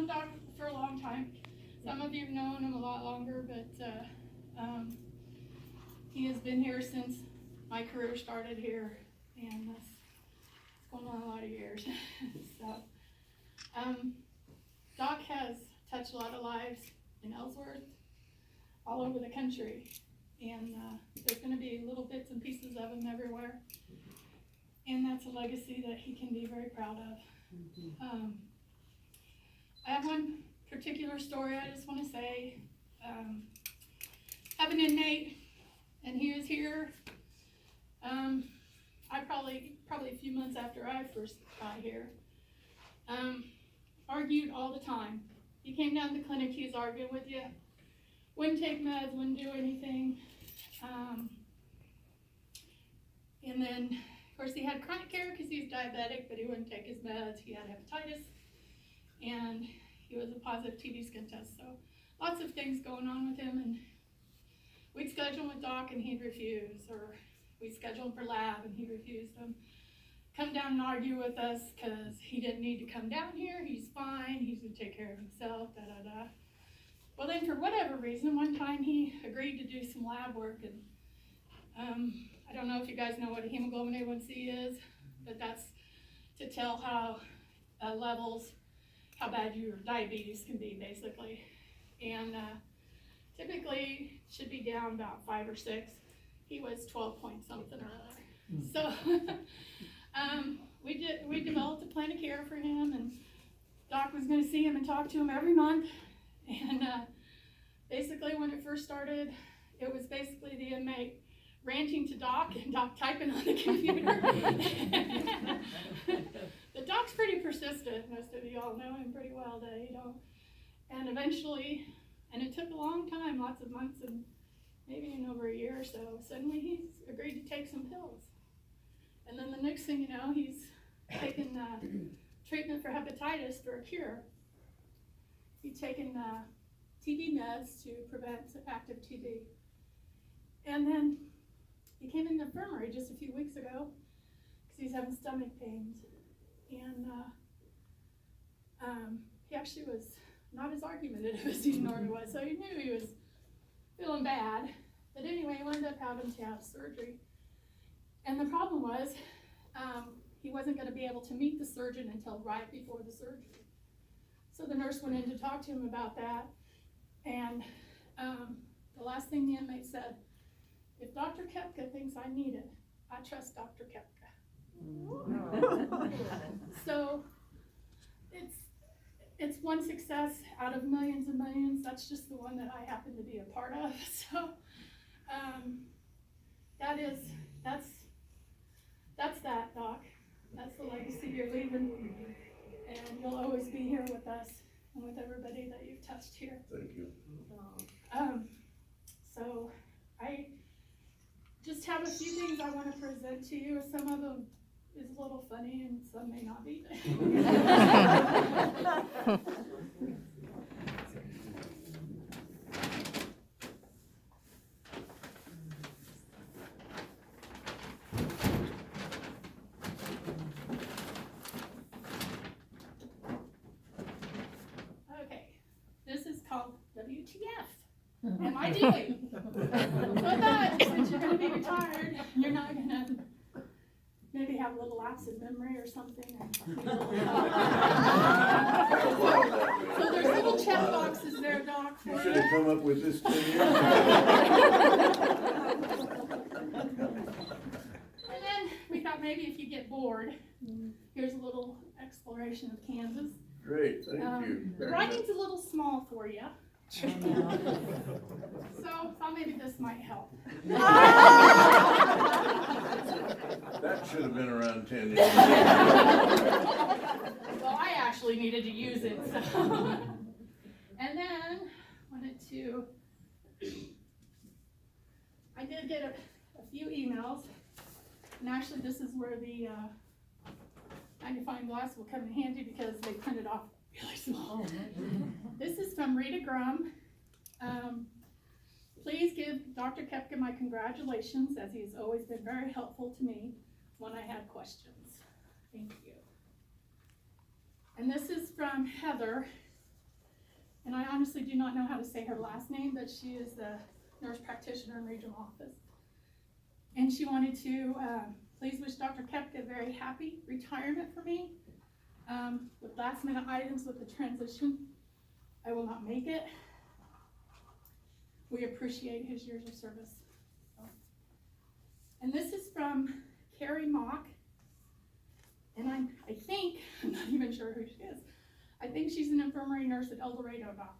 known Doc for a long time. Some of you have known him a lot longer, but he has been here since my career started here, and it's going on a lot of years. So, Doc has touched a lot of lives in Ellsworth, all over the country, and there's going to be little bits and pieces of him everywhere, and that's a legacy that he can be very proud of. I have one particular story I just want to say. I have an inmate, and he was here. I probably a few months after I first got here. Argued all the time. He came down to the clinic, he was arguing with you. Wouldn't take meds, wouldn't do anything. And then, of course, he had chronic care because he's diabetic, but he wouldn't take his meds. He had hepatitis, and he was a positive TB skin test. So lots of things going on with him, and we'd schedule him with Doc, and he'd refuse, or we'd schedule him for lab, and he refused them. Come down and argue with us because he didn't need to come down here. He's fine. He's going to take care of himself, da-da-da. Well, then for whatever reason, one time he agreed to do some lab work, and I don't know if you guys know what a hemoglobin A1C is, but that's to tell how levels, how bad your diabetes can be, basically. And typically should be down about 5 or 6. He was 12 point something or other. So we developed a plan of care for him, and Doc was going to see him and talk to him every month. And basically when it first started, it was basically the inmate ranting to Doc and Doc typing on the computer. The Doc's pretty persistent. Most of you all know him pretty well, and eventually, and it took a long time, lots of months, and maybe in over a year or so, suddenly he's agreed to take some pills. And then the next thing you know, he's taken treatment for hepatitis for a cure. He'd taken TB meds to prevent active TB. And then he came in the infirmary just a few weeks ago because he's having stomach pains. And he actually was not as argumentative as he normally was, so he knew he was feeling bad. But anyway, he ended up having to have surgery. And the problem was he wasn't going to be able to meet the surgeon until right before the surgery. So the nurse went in to talk to him about that. And the last thing the inmate said, if Dr. Kepka thinks I need it, I trust Dr. Kepka. So it's one success out of millions and millions. That's just the one that I happen to be a part of. So that's that, Doc. That's the legacy you're leaving, and you'll always be here with us and with everybody that you've touched here. Thank you. So I just have a few things I want to present to you. Some of them is a little funny and some may not be. Okay, this is called WTF. Am I doing? So I thought, since you're going to be retired, you're not going to maybe have a little lapse in memory or something. So there's little check boxes there, Doc. You should have come up with this 10 years ago. And then we thought maybe if you get bored, here's a little exploration of Kansas. Great, thank you. The writing's a little small for you. So thought maybe this might help. That should have been around 10 years ago. Well, I actually needed to use it. So. And then I did get a few emails, and actually this is where the magnifying glass will come in handy because they printed off really small. This is from Rita Grum. Please give Dr. Kepka my congratulations, as he has always been very helpful to me when I had questions. Thank you. And this is from Heather. And I honestly do not know how to say her last name, but she is the nurse practitioner in regional office. And she wanted to please wish Dr. Kepka a very happy retirement for me. With last minute items with the transition, I will not make it. We appreciate his years of service. So. And this is from Carrie Mock. And I think, I'm not even sure who she is. I think she's an infirmary nurse at El Dorado, Doc.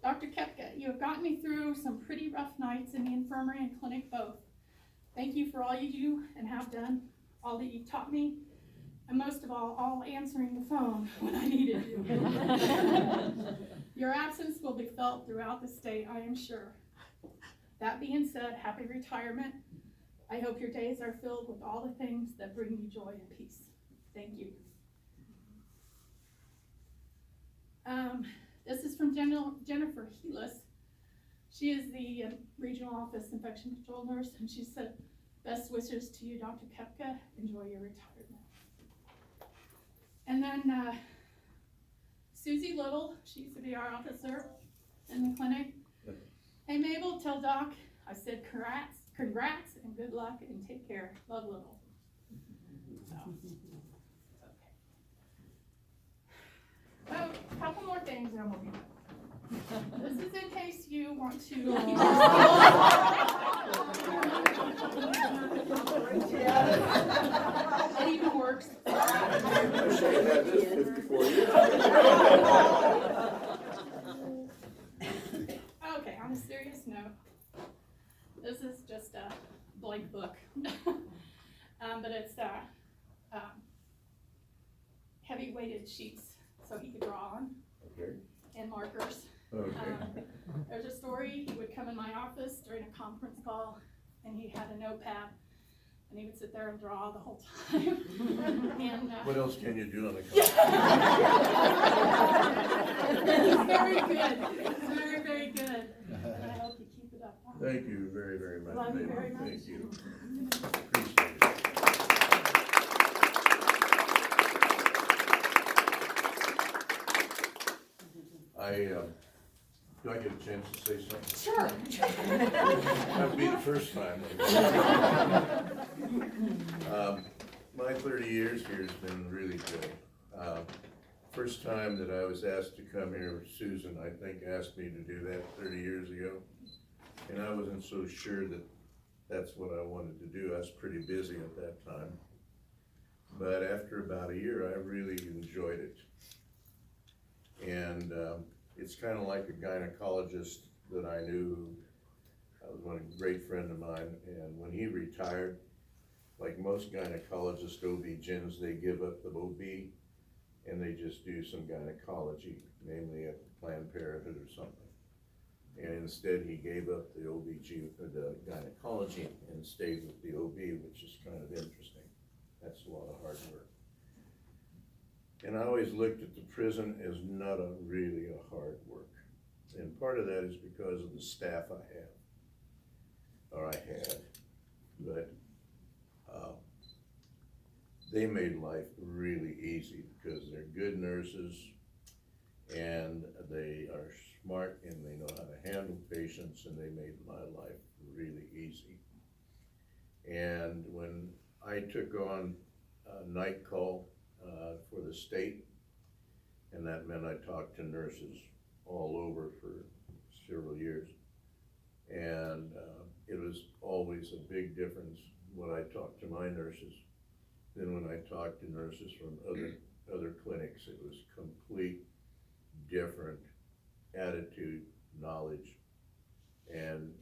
Dr. Kepka, you have gotten me through some pretty rough nights in the infirmary and clinic both. Thank you for all you do and have done, all that you've taught me, and most of all answering the phone when I needed you. Your absence will be felt throughout the state, I am sure. That being said, happy retirement. I hope your days are filled with all the things that bring you joy and peace. Thank you. This is from Jennifer Heelis. She is the regional office infection control nurse, and she said, best wishes to you, Dr. Kepka. Enjoy your retirement. And then Susie Little, she used to be our officer in the clinic. Hey Mabel, tell Doc I said congrats and good luck and take care. Love, Little. So, okay. Oh, a couple more things and we'll be done. This is in case you want to. It even works. I should have had this 54 years. Okay, on a serious note, this is just a blank book, but it's heavy weighted sheets so he could draw on, Okay. and markers. Okay. There's a story. He would come in my office during a conference call, and he had a notepad, and he would sit there and draw the whole time. And What else can you do on a call? He's very good. He's very, very good. And I hope you keep it up. Thank you very, very much. Love you Mabel. very much. Thank you. Appreciate it. Do I get a chance to say something? Sure. That'd be the first time. My 30 years here has been really good. First time that I was asked to come here, Susan, I think, asked me to do that 30 years ago. And I wasn't so sure that that's what I wanted to do. I was pretty busy at that time. But after about a year, I really enjoyed it. And it's kind of like a gynecologist that I knew. I was one great friend of mine, and when he retired, like most gynecologists, OB-GYNs, they give up the OB and they just do some gynecology, namely a Planned Parenthood or something. And instead he gave up the the gynecology and stayed with the OB, which is kind of interesting. That's a lot of hard work. And I always looked at the prison as not really a hard work. And part of that is because of the staff I have, or I had. But they made life really easy because they're good nurses and they are smart and they know how to handle patients, and they made my life really easy. And when I took on night call for the state, and that meant I talked to nurses all over for several years, and it was always a big difference when I talked to my nurses than when I talked to nurses from other clinics. It was complete different attitude, knowledge, and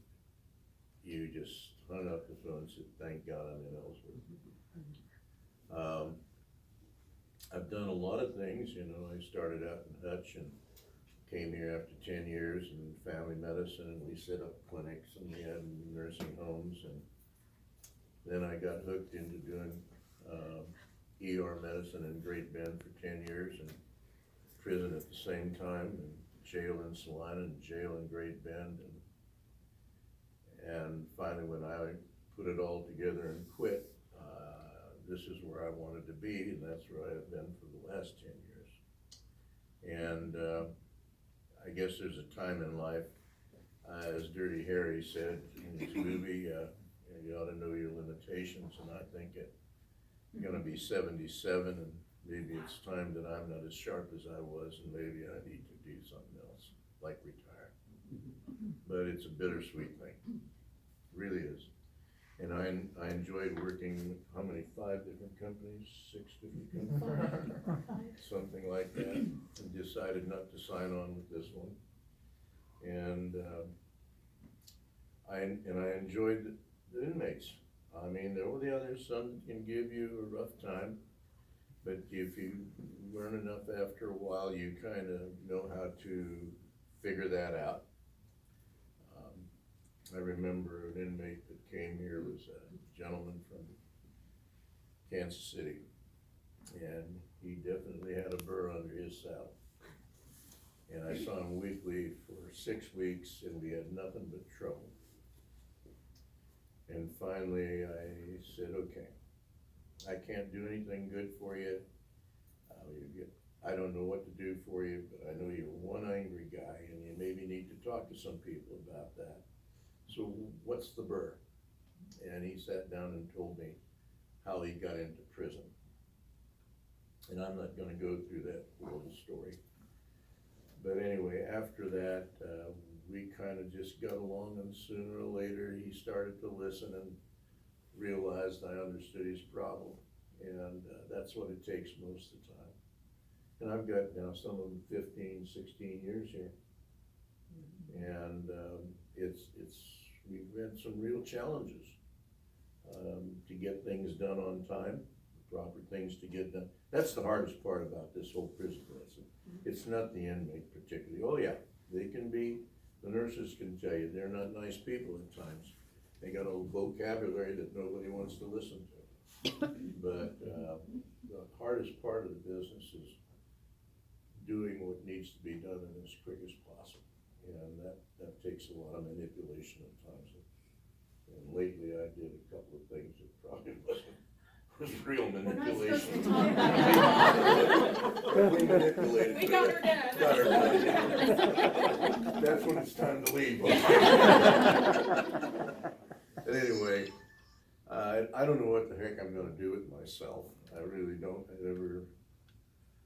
you just hung up the phone and said, thank God I'm in Ellsworth. I've done a lot of things, you know. I started out in Hutch and came here after 10 years in family medicine, and we set up clinics and we had nursing homes, and then I got hooked into doing ER medicine in Great Bend for 10 years, and prison at the same time, and jail in Salina and jail in Great Bend, and finally when I put it all together and quit, this is where I wanted to be, and that's where I have been for the last 10 years. And I guess there's a time in life, as Dirty Harry said in his movie, you ought to know your limitations, and I think I'm gonna be 77, and maybe it's time that I'm not as sharp as I was, and maybe I need to do something else, like retire. But it's a bittersweet thing, really is. And I enjoyed working, how many, 5 different companies, 6 different companies? Something like that, and decided not to sign on with this one. And I enjoyed the inmates. I mean, there were the others, some can give you a rough time, but if you learn enough after a while, you kind of know how to figure that out. I remember an inmate that came here was a gentleman from Kansas City, and he definitely had a burr under his saddle. And I saw him weekly for 6 weeks, and we had nothing but trouble. And finally I said, okay, I can't do anything good for you. I don't know what to do for you, but I know you're one angry guy, and you maybe need to talk to some people about that. So what's the burr? And he sat down and told me how he got into prison. And I'm not gonna go through that whole story. But anyway, after that, we kind of just got along, and sooner or later he started to listen and realized I understood his problem. And that's what it takes most of the time. And I've got now some of them 15, 16 years here. And we've had some real challenges to get things done on time, proper things to get done. That's the hardest part about this whole prison lesson. It's not the inmate particularly. Oh yeah, they can be, the nurses can tell you, they're not nice people at times. They got a vocabulary that nobody wants to listen to. But the hardest part of the business is doing what needs to be done in as quick as possible. And that takes a lot of manipulation at times. And lately I did a couple of things that probably was real manipulation. We manipulated. We got her done. Got her done. That's when it's time to leave. But anyway, I don't know what the heck I'm gonna do with myself. I really don't.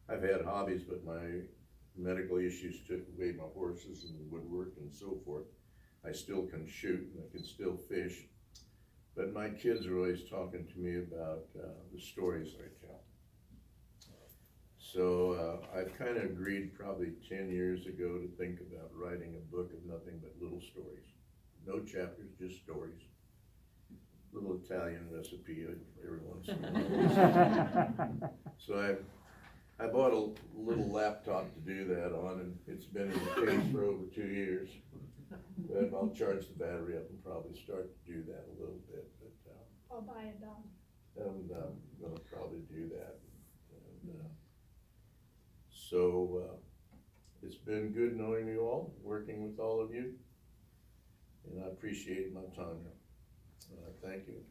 I've had hobbies, but my medical issues took away my horses and woodwork and so forth. I still can shoot and I can still fish, but my kids are always talking to me about the stories I tell. So I've kind of agreed probably 10 years ago to think about writing a book of nothing but little stories. No chapters, just stories. Little Italian recipe every once in a while. So I bought a little laptop to do that on, and it's been in the case for over 2 years. But I'll charge the battery up and probably start to do that a little bit. But I'll buy a dog. I'm gonna probably do that. And, so it's been good knowing you all, working with all of you, and I appreciate my time here. Thank you.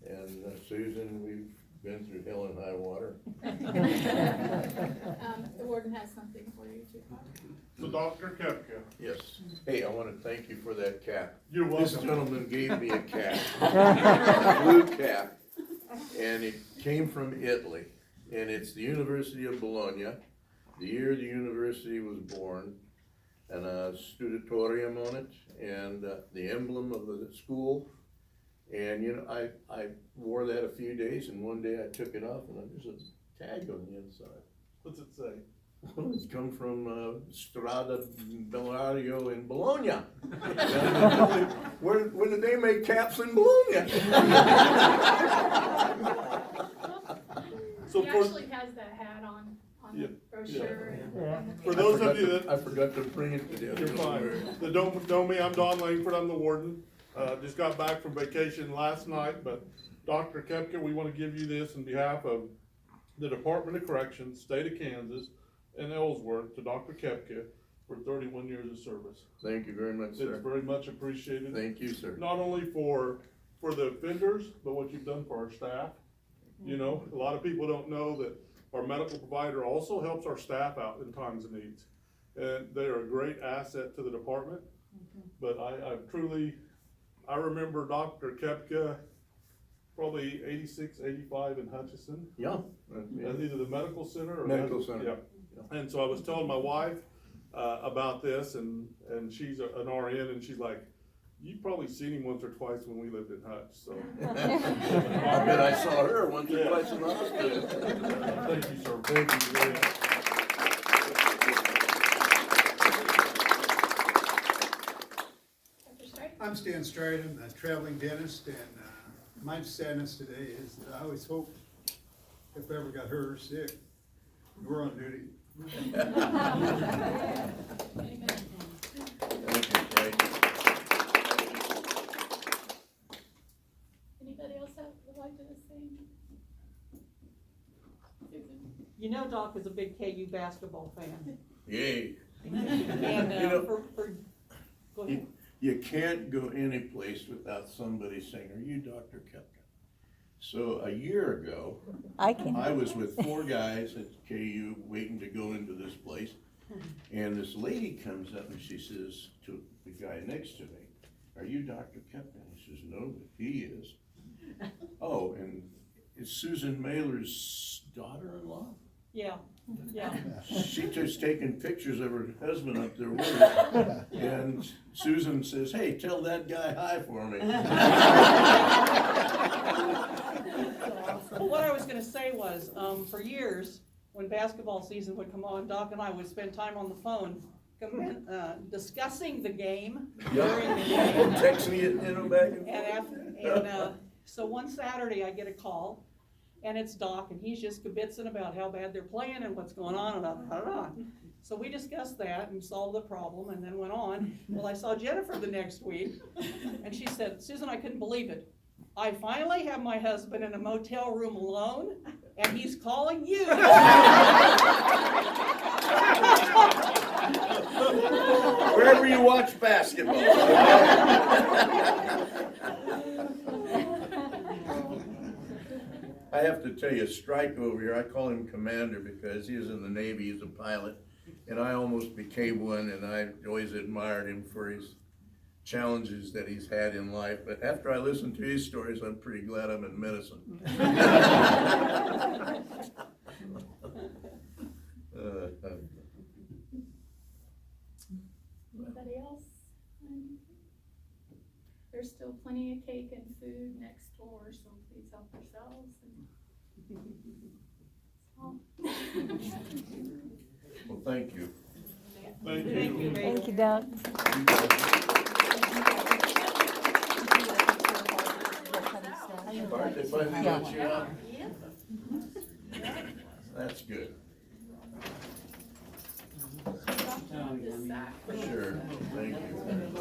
And Susan, we've been through hell and high water. The warden has something for you too. So Dr. Kepka. Yes. Hey, I want to thank you for that cap. You're welcome. This gentleman gave me a cap, a blue cap, and it came from Italy. And it's the University of Bologna, the year the university was born, and a studitorium on it, and the emblem of the school. And you know, I wore that a few days, and one day I took it off, and there's a tag on the inside. What's it say? Well, it's come from Strada Bellario in Bologna. Where did they make caps in Bologna? So He actually has that hat on the brochure. And For those of you that I forgot to bring it today. You're fine. That don't know me, I'm Don Langford, I'm the warden. Just got back from vacation last night, but Dr. Kepka, we want to give you this in behalf of the Department of Corrections, State of Kansas, and Ellsworth to Dr. Kepka for 31 years of service. Thank you very much, sir. It's very much appreciated. Thank you, sir. Not only for the offenders, but what you've done for our staff. You know, a lot of people don't know that our medical provider also helps our staff out in times of needs. and they're a great asset to the department. But I remember Dr. Kepka, probably 86, 85 in Hutchinson, Yeah. at either the medical center or. Medical center. Yeah. And so I was telling my wife, about this, and she's an RN, and she's like, "You've probably seen him once or twice when we lived in Hutch, so." I bet I saw her once or Yeah. twice in the hospital. Thank you, sir. Thank you very much. Dr. Strike? I'm Stan Stride, I'm a traveling dentist, and my sadness today is that I always hoped if I ever got hurt or sick, we're on duty. Amen. Thank you, Frank. Anybody else would like to say? Susan? You know Doc is a big KU basketball fan. Yay. And, You know- go ahead. You can't go any place without somebody saying, "Are you Dr. Kepka?" So a year ago, I can. I was with 4 guys at KU waiting to go into this place. And this lady comes up and she says to the guy next to me, "Are you Dr. Kepka?" And he says, "No, but he is." "Oh, and it's Susan Mailer's daughter-in-law?" Yeah, yeah. She just taking pictures of her husband up there with her. And Susan says, "Hey, tell that guy hi for me." Well, what I was gonna say was, for years, when basketball season would come on, Doc and I would spend time on the phone, discussing the game during the game. Texting it, back and forth. So one Saturday I get a call, and it's Doc, and he's just kibitzing about how bad they're playing and what's going on, and So we discussed that and solved the problem, and then went on. Well, I saw Jennifer the next week, and she said, "Susan, I couldn't believe it. I finally have my husband in a motel room alone, and he's calling you." Wherever you watch basketball. I have to tell you, Strike over here, I call him Commander because he was in the Navy, he's a pilot, and I almost became one, and I always admired him for his challenges that he's had in life. But after I listen to his stories, I'm pretty glad I'm in medicine. Anybody else? There's still plenty of cake and food next door, so please help yourselves. Well, thank you. Thank you. Thank you, Mabel. Thank you, Doc. Bart, they finally let you out? That's good. Sure, thank you.